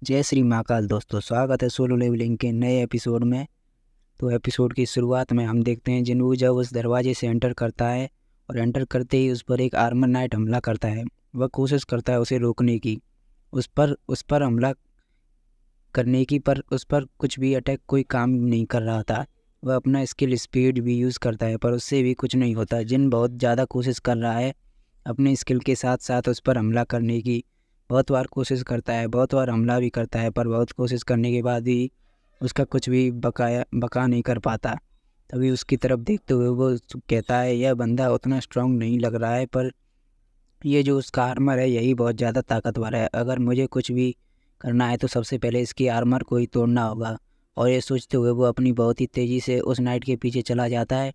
जय श्री महाकाल दोस्तों, स्वागत है सोलो लेवलिंग के नए एपिसोड में। तो एपिसोड की शुरुआत में हम देखते हैं जिनवू जब उस दरवाजे से एंटर करता है और एंटर करते ही उस पर एक आर्मर नाइट हमला करता है। वह कोशिश करता है उसे रोकने की, उस पर हमला करने की, पर उस पर कुछ भी अटैक कोई काम नहीं कर रहा था। वह अपना स्किल स्पीड भी यूज़ करता है पर उससे भी कुछ नहीं होता। जिन बहुत ज़्यादा कोशिश कर रहा है अपने स्किल के साथ साथ उस पर हमला करने की। बहुत बार कोशिश करता है, बहुत बार हमला भी करता है, पर बहुत कोशिश करने के बाद भी उसका कुछ भी बका नहीं कर पाता। तभी उसकी तरफ देखते हुए वो कहता है, यह बंदा उतना स्ट्रांग नहीं लग रहा है, पर ये जो उसका आर्मर है यही बहुत ज़्यादा ताकतवर है। अगर मुझे कुछ भी करना है तो सबसे पहले इसकी आर्मर को ही तोड़ना होगा। और ये सोचते हुए वो अपनी बहुत ही तेज़ी से उस नाइट के पीछे चला जाता है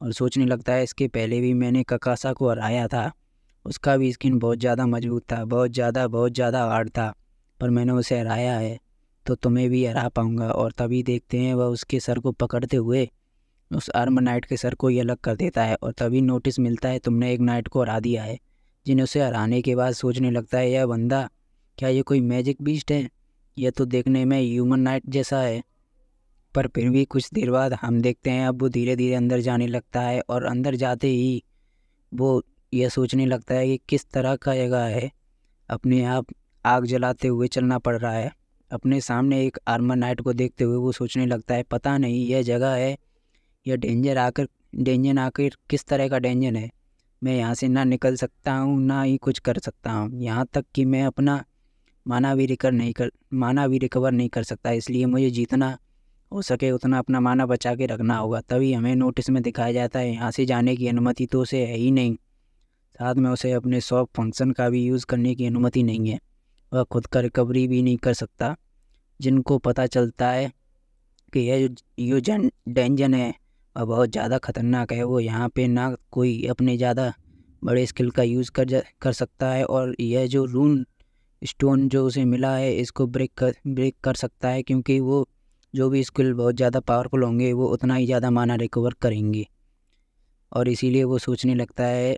और सोचने लगता है, इसके पहले भी मैंने ककासा को हराया था, उसका भी स्किन बहुत ज़्यादा मजबूत था, बहुत ज़्यादा हार्ड था, पर मैंने उसे हराया है तो तुम्हें भी हरा पाऊँगा। और तभी देखते हैं वह उसके सर को पकड़ते हुए उस आर्मर नाइट के सर को ही अलग कर देता है। और तभी नोटिस मिलता है, तुमने एक नाइट को हरा दिया है। जिन्हें उसे हराने के बाद सोचने लगता है, यह बंदा क्या ये कोई मैजिक बीस्ट है? यह तो देखने में ह्यूमन नाइट जैसा है। पर फिर भी कुछ देर बाद हम देखते हैं अब वो धीरे धीरे अंदर जाने लगता है और अंदर जाते ही वो यह सोचने लगता है कि किस तरह का जगह है। अपने आप आग जलाते हुए चलना पड़ रहा है। अपने सामने एक आर्मर नाइट को देखते हुए वो सोचने लगता है, पता नहीं यह जगह है, यह डेंजर आकर किस तरह का डेंजर है। मैं यहाँ से ना निकल सकता हूँ ना ही कुछ कर सकता हूँ, यहाँ तक कि मैं अपना माना भी रिकवर नहीं कर सकता। इसलिए मुझे जितना हो सके उतना अपना माना बचा के रखना होगा। तभी हमें नोटिस में दिखाया जाता है, यहाँ से जाने की अनुमति तो उसे है ही नहीं, साथ में उसे अपने सॉफ्ट फंक्शन का भी यूज़ करने की अनुमति नहीं है। वह खुद का रिकवरी भी नहीं कर सकता। जिनको पता चलता है कि ये डेंजन है और बहुत ज़्यादा ख़तरनाक है। वो यहाँ पे ना कोई अपने ज़्यादा बड़े स्किल का यूज़ कर सकता है, और यह जो रून स्टोन जो उसे मिला है इसको ब्रेक कर सकता है, क्योंकि वो जो भी स्किल बहुत ज़्यादा पावरफुल होंगे वो उतना ही ज़्यादा माना रिकवर करेंगे। और इसीलिए वो सोचने लगता है,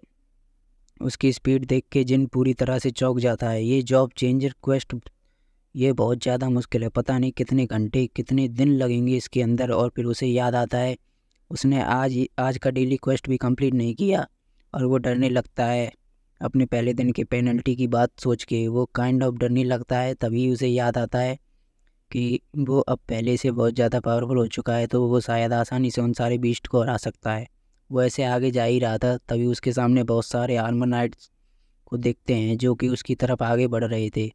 उसकी स्पीड देख के जिन पूरी तरह से चौंक जाता है। ये जॉब चेंजर क्वेस्ट ये बहुत ज़्यादा मुश्किल है, पता नहीं कितने घंटे कितने दिन लगेंगे इसके अंदर। और फिर उसे याद आता है उसने आज का डेली क्वेस्ट भी कंप्लीट नहीं किया, और वो डरने लगता है अपने पहले दिन के पेनल्टी की बात सोच के। वो काइंड ऑफ डरने लगता है। तभी उसे याद आता है कि वो अब पहले से बहुत ज़्यादा पावरफुल हो चुका है, तो वो शायद आसानी से उन सारे बीस्ट को हरा सकता है। वो ऐसे आगे जा ही रहा था, तभी उसके सामने बहुत सारे आर्मर नाइट्स को देखते हैं जो कि उसकी तरफ आगे बढ़ रहे थे।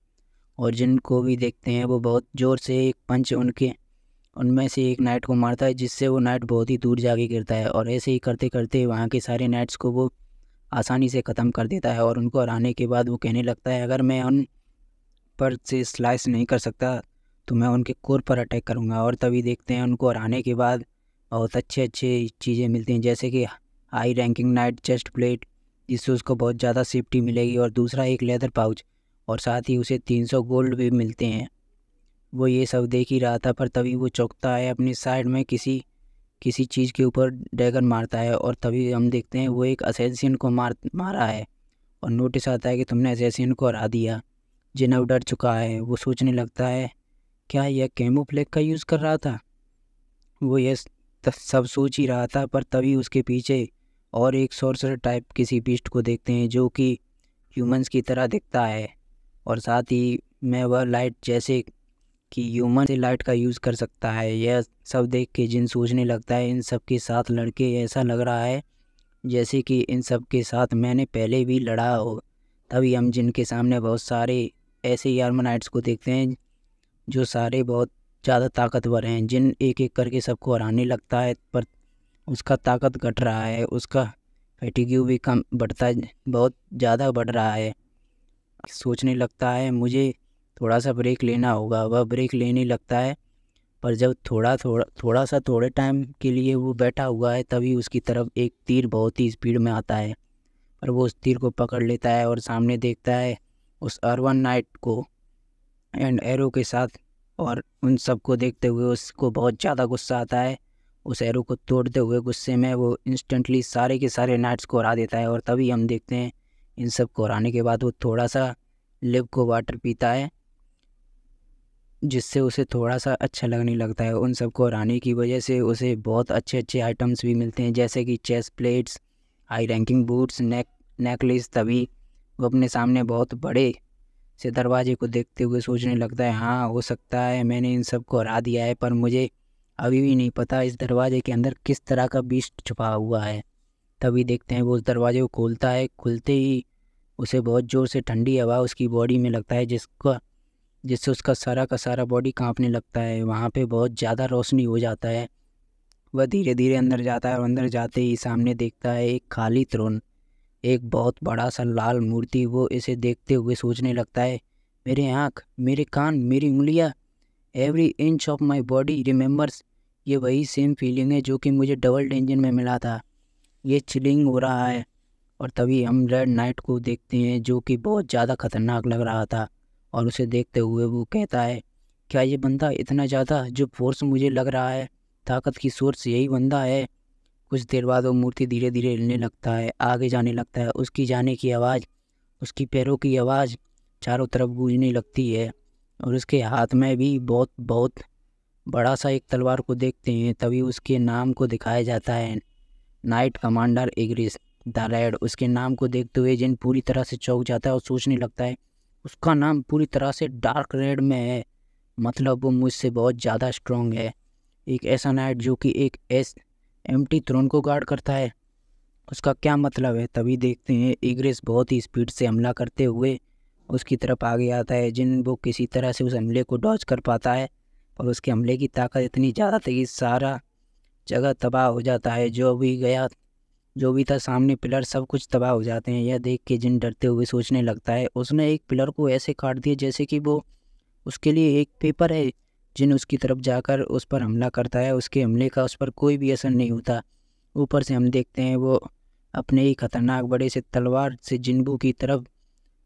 और जिनको भी देखते हैं वो बहुत ज़ोर से एक पंच उनमें से एक नाइट को मारता है, जिससे वो नाइट बहुत ही दूर जाके गिरता है। और ऐसे ही करते करते वहाँ के सारे नाइट्स को वो आसानी से ख़त्म कर देता है। और उनको हराने के बाद वो कहने लगता है, अगर मैं उन पर से स्लाइस नहीं कर सकता तो मैं उनके कोर पर अटैक करूँगा। और तभी देखते हैं उनको हराने के बाद बहुत अच्छे अच्छे चीज़ें मिलती हैं, जैसे कि high ranking night chest plate, जिससे उसको बहुत ज़्यादा सेफ्टी मिलेगी, और दूसरा एक लेदर पाउच, और साथ ही उसे 300 गोल्ड भी मिलते हैं। वो ये सब देख ही रहा था, पर तभी वो चौंकता है। अपनी साइड में किसी चीज़ के ऊपर डैगर मारता है, और तभी हम देखते हैं वो एक असैसिन को मारा है। और नोटिस आता है कि तुमने असैसिन को हरा दिया। जिन डर चुका है, वो सोचने लगता है, क्या यह कैमोफ्लेग का यूज़ कर रहा था? वो ये सब सोच ही रहा था, पर तभी उसके पीछे और एक सॉर्सरर टाइप किसी बीस्ट को देखते हैं जो कि ह्यूमंस की तरह दिखता है, और साथ ही में वह लाइट जैसे कि ह्यूमन से लाइट का यूज़ कर सकता है। यह सब देख के जिन सोचने लगता है, इन सब के साथ लड़के ऐसा लग रहा है जैसे कि इन सब के साथ मैंने पहले भी लड़ा हो। तभी हम जिनके सामने बहुत सारे ऐसे ही आर्मनाइट्स को देखते हैं जो सारे बहुत ज़्यादा ताकतवर हैं। जिन एक एक करके सबको हराने लगता है, पर उसका ताकत घट रहा है, उसका फैटिग्यू भी कम बढ़ता बहुत ज़्यादा बढ़ रहा है। सोचने लगता है मुझे थोड़ा सा ब्रेक लेना होगा। वह ब्रेक लेने लगता है, पर जब थोड़े टाइम के लिए वो बैठा हुआ है, तभी उसकी तरफ एक तीर बहुत ही स्पीड में आता है। पर वो उस तीर को पकड़ लेता है और सामने देखता है उस अर्वन नाइट को एंड एरो के साथ। और उन सब को देखते हुए उसको बहुत ज़्यादा गुस्सा आता है। उस एरो को तोड़ते हुए गुस्से में वो इंस्टेंटली सारे के सारे नाइट्स को हरा देता है। और तभी हम देखते हैं इन सब को हराने के बाद वो थोड़ा सा लिव को वाटर पीता है, जिससे उसे थोड़ा सा अच्छा लगने लगता है। उन सबको हराने की वजह से उसे बहुत अच्छे अच्छे आइटम्स भी मिलते हैं, जैसे कि chest plates, high ranking boots, necklace. तभी वो अपने सामने बहुत बड़े से दरवाजे को देखते हुए सोचने लगता है, हाँ हो सकता है मैंने इन सबको हरा दिया है, पर मुझे अभी भी नहीं पता इस दरवाजे के अंदर किस तरह का बीस्ट छुपा हुआ है। तभी देखते हैं वो उस दरवाजे को खोलता है। खुलते ही उसे बहुत ज़ोर से ठंडी हवा उसकी बॉडी में लगता है, जिससे उसका सारा का सारा बॉडी कांपने लगता है। वहाँ पे बहुत ज़्यादा रोशनी हो जाता है। वह धीरे धीरे अंदर जाता है और अंदर जाते ही सामने देखता है एक खाली थ्रोन, एक बहुत बड़ा सा लाल मूर्ति। वो इसे देखते हुए सोचने लगता है, मेरे आँख, मेरे कान, मेरी उंगलियाँ, every inch of my body remembers. ये वही सेम फीलिंग है जो कि मुझे डबल डेंजर में मिला था। ये चिलिंग हो रहा है। और तभी हम रेड नाइट को देखते हैं, जो कि बहुत ज़्यादा खतरनाक लग रहा था। और उसे देखते हुए वो कहता है, क्या ये बंदा इतना ज़्यादा जो फोर्स मुझे लग रहा है, ताकत की सोर्स यही बंदा है? कुछ देर बाद वो मूर्ति धीरे धीरे हिलने लगता है, आगे जाने लगता है। उसकी जाने की आवाज़, उसकी पैरों की आवाज़ चारों तरफ गूंजने लगती है। और उसके हाथ में भी बहुत बहुत बड़ा सा एक तलवार को देखते हैं। तभी उसके नाम को दिखाया जाता है, नाइट कमांडर इग्रिस द रेड। उसके नाम को देखते हुए जिन पूरी तरह से चौंक जाता है और सोचने लगता है, उसका नाम पूरी तरह से डार्क रेड में है, मतलब वो मुझसे बहुत ज़्यादा स्ट्रॉन्ग है। एक ऐसा नाइट जो कि एक एम्प्टी थ्रोन को गार्ड करता है, उसका क्या मतलब है? तभी देखते हैं इग्रिस बहुत ही स्पीड से हमला करते हुए उसकी तरफ आगे आता है। जिन वो किसी तरह से उस हमले को डॉज कर पाता है, और उसके हमले की ताकत इतनी ज़्यादा थी कि सारा जगह तबाह हो जाता है। जो भी था सामने, पिलर सब कुछ तबाह हो जाते हैं। यह देख के जिन डरते हुए सोचने लगता है, उसने एक पिलर को ऐसे काट दिया जैसे कि वो उसके लिए एक पेपर है। जिन उसकी तरफ जाकर उस पर हमला करता है, उसके हमले का उस पर कोई भी असर नहीं होता। ऊपर से हम देखते हैं वो अपने ही खतरनाक बड़े से तलवार से जिन्बू की तरफ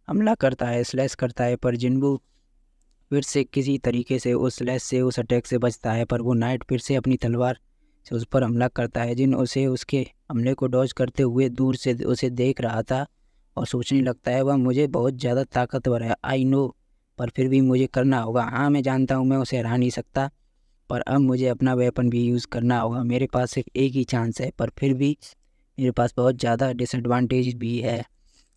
हमला करता है, स्लैश करता है। पर जिन्बू फिर से किसी तरीके से उस स्लैश से, उस अटैक से बचता है। पर वो नाइट फिर से अपनी तलवार से उस पर हमला करता है। जिन उसे उसके हमले को डॉज करते हुए दूर से उसे देख रहा था और सोचने लगता है, वह मुझे बहुत ज़्यादा ताकतवर है, आई नो, पर फिर भी मुझे करना होगा। हाँ मैं जानता हूँ मैं उसे हरा नहीं सकता, पर अब मुझे अपना वेपन भी यूज़ करना होगा। मेरे पास सिर्फ एक ही चांस है, पर फिर भी मेरे पास बहुत ज़्यादा डिसएडवांटेज भी है।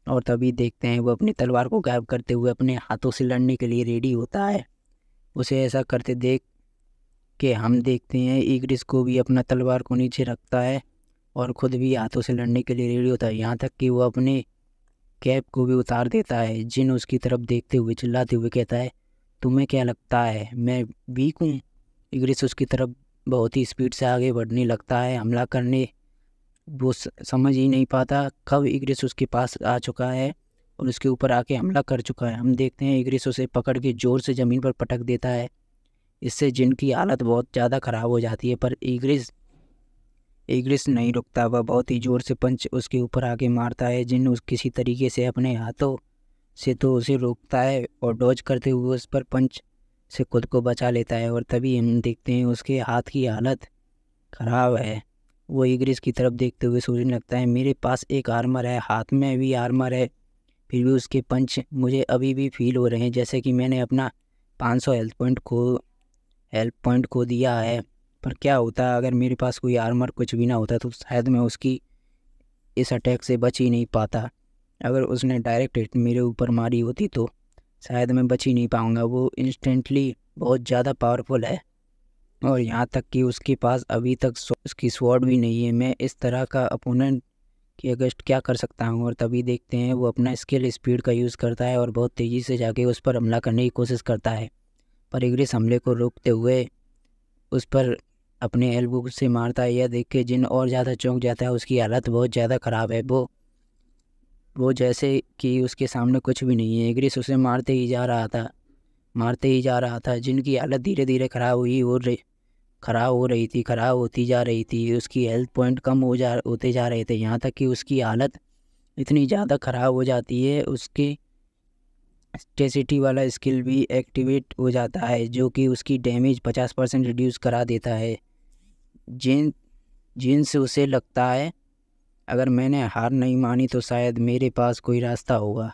और तभी देखते हैं वो अपनी तलवार को गायब करते हुए अपने हाथों से लड़ने के लिए रेडी होता है। उसे ऐसा करते देख के हम देखते हैं इग्रिस को भी अपना तलवार को नीचे रखता है और खुद भी हाथों से लड़ने के लिए रेडी होता है। यहाँ तक कि वो अपने कैप को भी उतार देता है। जिन उसकी तरफ देखते हुए चिल्लाते हुए कहता है, तुम्हें क्या लगता है मैं वीक हूँ? इग्रिस उसकी तरफ बहुत ही स्पीड से आगे बढ़ने लगता है, हमला करने। वो समझ ही नहीं पाता कब इग्रिस उसके पास आ चुका है और उसके ऊपर आके हमला कर चुका है। हम देखते हैं इग्रिस उसे पकड़ के ज़ोर से ज़मीन पर पटक देता है। इससे जिन की हालत बहुत ज़्यादा ख़राब हो जाती है। पर इग्रिस नहीं रुकता, वह बहुत ही ज़ोर से पंच उसके ऊपर आके मारता है। जिन उस किसी तरीके से अपने हाथों से तो उसे रोकता है और डॉज करते हुए उस पर पंच से खुद को बचा लेता है। और तभी हम देखते हैं उसके हाथ की हालत ख़राब है। वो इग्रिस की तरफ देखते हुए सोचने लगता है, मेरे पास एक आर्मर है, हाथ में भी आर्मर है, फिर भी उसके पंच मुझे अभी भी फील हो रहे हैं जैसे कि मैंने अपना 500 हेल्थ पॉइंट खो दिया है। पर क्या होता अगर मेरे पास कोई आर्मर कुछ भी ना होता, तो शायद मैं उसकी इस अटैक से बच ही नहीं पाता। अगर उसने डायरेक्ट हिट मेरे ऊपर मारी होती तो शायद मैं बच ही नहीं पाऊँगा। वो इंस्टेंटली बहुत ज़्यादा पावरफुल है, और यहाँ तक कि उसके पास अभी तक उसकी स्वॉर्ड भी नहीं है। मैं इस तरह का अपोनेंट कि अगेंस्ट क्या कर सकता हूँ? और तभी देखते हैं वो अपना स्किल स्पीड का यूज़ करता है और बहुत तेज़ी से जाके उस पर हमला करने की कोशिश करता है। पर इग्रिस हमले को रोकते हुए उस पर अपने एल्बो से मारता है। यह देख के जिन और ज़्यादा चौंक जाता है, उसकी हालत बहुत ज़्यादा ख़राब है। वो जैसे कि उसके सामने कुछ भी नहीं है। इग्रिस उसे मारते ही जा रहा था। जिनकी हालत धीरे धीरे ख़राब होती जा रही थी। उसकी हेल्थ पॉइंट कम होते जा रहे थे, यहाँ तक कि उसकी हालत इतनी ज़्यादा ख़राब हो जाती है, उसके स्टेसिटी वाला स्किल भी एक्टिवेट हो जाता है, जो कि उसकी डैमेज 50% रिड्यूस करा देता है। जिनसे उसे लगता है, अगर मैंने हार नहीं मानी तो शायद मेरे पास कोई रास्ता होगा।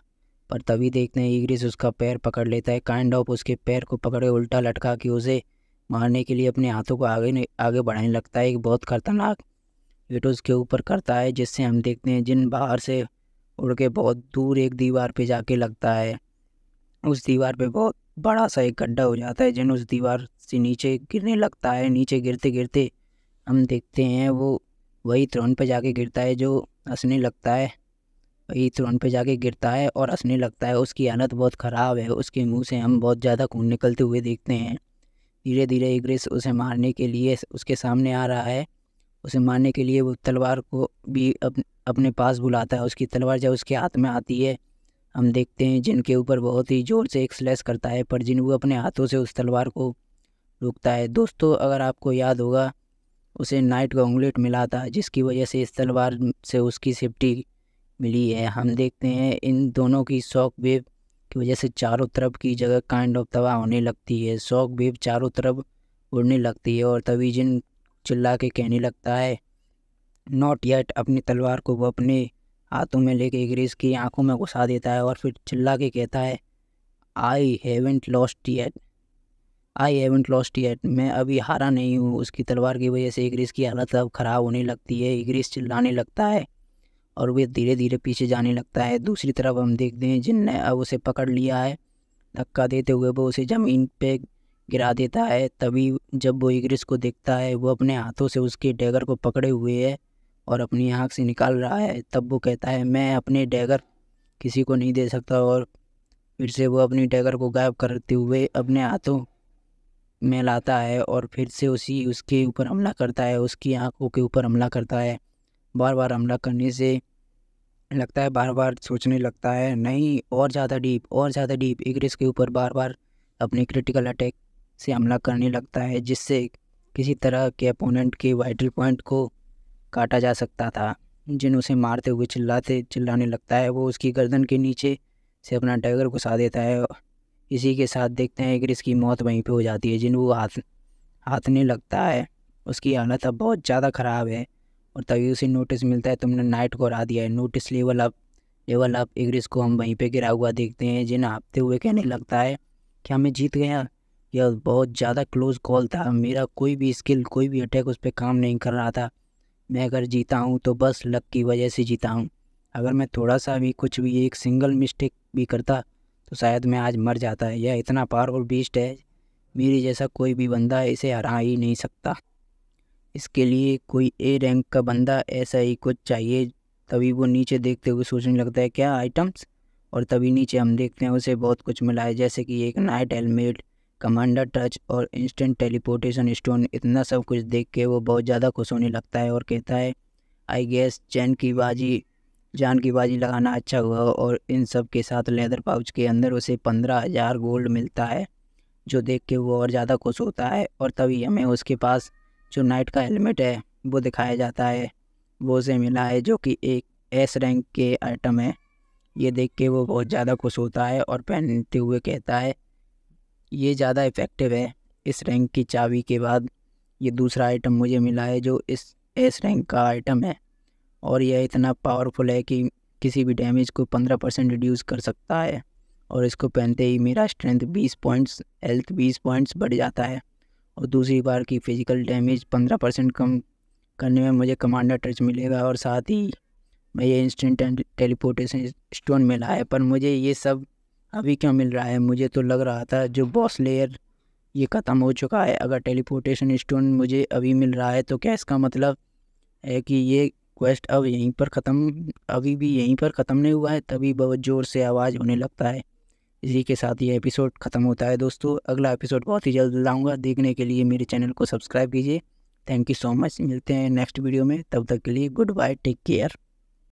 पर तभी देखते हैं इग्रिस उसका पैर पकड़ लेता है, काइंड ऑफ उसके पैर को पकड़े उल्टा लटका के उसे मारने के लिए अपने हाथों को आगे बढ़ाने लगता है। एक बहुत खतरनाक हिट उसके ऊपर करता है, जिससे हम देखते हैं जिन बाहर से उड़ के बहुत दूर एक दीवार पे जाके लगता है। उस दीवार पे बहुत बड़ा सा एक गड्ढा हो जाता है, जिन उस दीवार से नीचे गिरने लगता है। नीचे गिरते गिरते हम देखते हैं वो वही थ्रोन पे जाके गिरता है जो हंसने लगता है। वही थ्रोन पे जाके गिरता है और हंसने लगता है। उसकी हालत बहुत ख़राब है, उसके मुंह से हम बहुत ज़्यादा खून निकलते हुए देखते हैं। धीरे धीरे इग्रिस उसे मारने के लिए उसके सामने आ रहा है। उसे मारने के लिए वो तलवार को भी अपने पास बुलाता है। उसकी तलवार जब उसके हाथ में आती है, हम देखते हैं जिन के ऊपर बहुत ही ज़ोर से एक स्लैश करता है, पर जिन वो अपने हाथों से उस तलवार को रोकता है। दोस्तों, अगर आपको याद होगा, उसे नाइट का उंगलिट मिला था, जिसकी वजह से इस तलवार से उसकी सेफ्टी मिली है। हम देखते हैं इन दोनों की शॉक वेव की वजह से चारों तरफ की जगह काइंड ऑफ तबाह होने लगती है। शॉक वेव चारों तरफ उड़ने लगती है और तभी जिन चिल्ला के कहने लगता है नॉट येट। अपनी तलवार को वो अपने हाथों में लेके इग्रिस की आंखों में घुसा देता है और फिर चिल्ला के कहता है आई हैवेंट लॉस्ट येट। मैं अभी हारा नहीं हूँ। उसकी तलवार की वजह से इग्रिस की हालत अब ख़राब होने लगती है। इग्रिस चिल्लाने लगता है और वे धीरे धीरे पीछे जाने लगता है। दूसरी तरफ हम देखते हैं जिन ने अब उसे पकड़ लिया है। धक्का देते हुए वो उसे ज़मीन पे गिरा देता है। तभी जब वो इग्रिस को देखता है, वो अपने हाथों से उसके डैगर को पकड़े हुए है और अपनी आँख से निकाल रहा है। तब वो कहता है मैं अपने डैगर किसी को नहीं दे सकता, और फिर से वो अपनी डैगर को गायब करते हुए अपने हाथों में लाता है और फिर से उसके ऊपर हमला करता है। उसकी आंखों के ऊपर हमला करता है। बार बार हमला करने से लगता है, बार बार सोचने लगता है नहीं, और ज़्यादा डीप इग्रिस के ऊपर बार बार अपने क्रिटिकल अटैक से हमला करने लगता है, जिससे किसी तरह के अपोनेंट के वाइटल पॉइंट को काटा जा सकता था। जिन उसे मारते हुए चिल्लाने लगता है। वो उसकी गर्दन के नीचे से अपना डैगर घुसा देता है। इसी के साथ देखते हैं इग्रिस की मौत वहीं पे हो जाती है। जिन वो हाथने लगता है। उसकी हालत अब बहुत ज़्यादा ख़राब है और तभी उसे नोटिस मिलता है तुमने नाइट को हरा दिया है। Notice level up. इग्रिस को हम वहीं पे गिरा हुआ देखते हैं। जिन हाँफते हुए कहने लगता है क्या मैं जीत गया? यह बहुत ज़्यादा क्लोज कॉल था। मेरा कोई भी स्किल, कोई भी अटैक उस पर काम नहीं कर रहा था। मैं अगर जीता हूँ तो बस लक की वजह से जीता हूँ। अगर मैं थोड़ा सा भी कुछ भी एक सिंगल मिस्टेक भी करता तो शायद मैं आज मर जाता। यह इतना पावरफुल बीस्ट है, मेरे जैसा कोई भी बंदा इसे हरा ही नहीं सकता। इसके लिए कोई ए रैंक का बंदा ऐसा ही कुछ चाहिए। तभी वो नीचे देखते हुए सोचने लगता है क्या आइटम्स, और तभी नीचे हम देखते हैं उसे बहुत कुछ मिला है, जैसे कि एक नाइट हेलमेट, कमांडर टच और इंस्टेंट टेलीपोर्टेशन स्टोन। इतना सब कुछ देख के वो बहुत ज़्यादा खुश होने लगता है और कहता है आई गेस जान की बाजी लगाना अच्छा हुआ। और इन सब के साथ लेदर पाउच के अंदर उसे 15,000 गोल्ड मिलता है, जो देख के वो और ज़्यादा खुश होता है। और तभी हमें उसके पास जो नाइट का हेलमेट है वो दिखाया जाता है। वो उसे मिला है जो कि एक एस रैंक के आइटम है। ये देख के वो बहुत ज़्यादा खुश होता है और पहनते हुए कहता है ये ज़्यादा इफ़ेक्टिव है। इस रैंक की चाबी के बाद ये दूसरा आइटम मुझे मिला है जो इस एस रैंक का आइटम है, और यह इतना पावरफुल है कि किसी भी डैमेज को 15% रिड्यूस कर सकता है। और इसको पहनते ही मेरा स्ट्रेंथ 20 पॉइंट्स, हेल्थ 20 पॉइंट्स बढ़ जाता है, और दूसरी बार की फिजिकल डैमेज 15% कम करने में मुझे कमांडर टच मिलेगा। और साथ ही मैं ये इंस्टेंट टेलीपोर्टेशन स्टोन मिला है। पर मुझे ये सब अभी क्यों मिल रहा है? मुझे तो लग रहा था जो बॉस लेयर ये ख़त्म हो चुका है। अगर टेलीपोर्टेशन स्टोन मुझे अभी मिल रहा है तो क्या इसका मतलब है कि ये क्वेस्ट अब अभी भी यहीं पर ख़त्म नहीं हुआ है? तभी बहुत ज़ोर से आवाज़ होने लगता है। इसी के साथ ये एपिसोड ख़त्म होता है। दोस्तों, अगला एपिसोड बहुत ही जल्द लाऊंगा। देखने के लिए मेरे चैनल को सब्सक्राइब कीजिए। Thank you so much. मिलते हैं नेक्स्ट वीडियो में, तब तक के लिए गुड बाय, टेक केयर।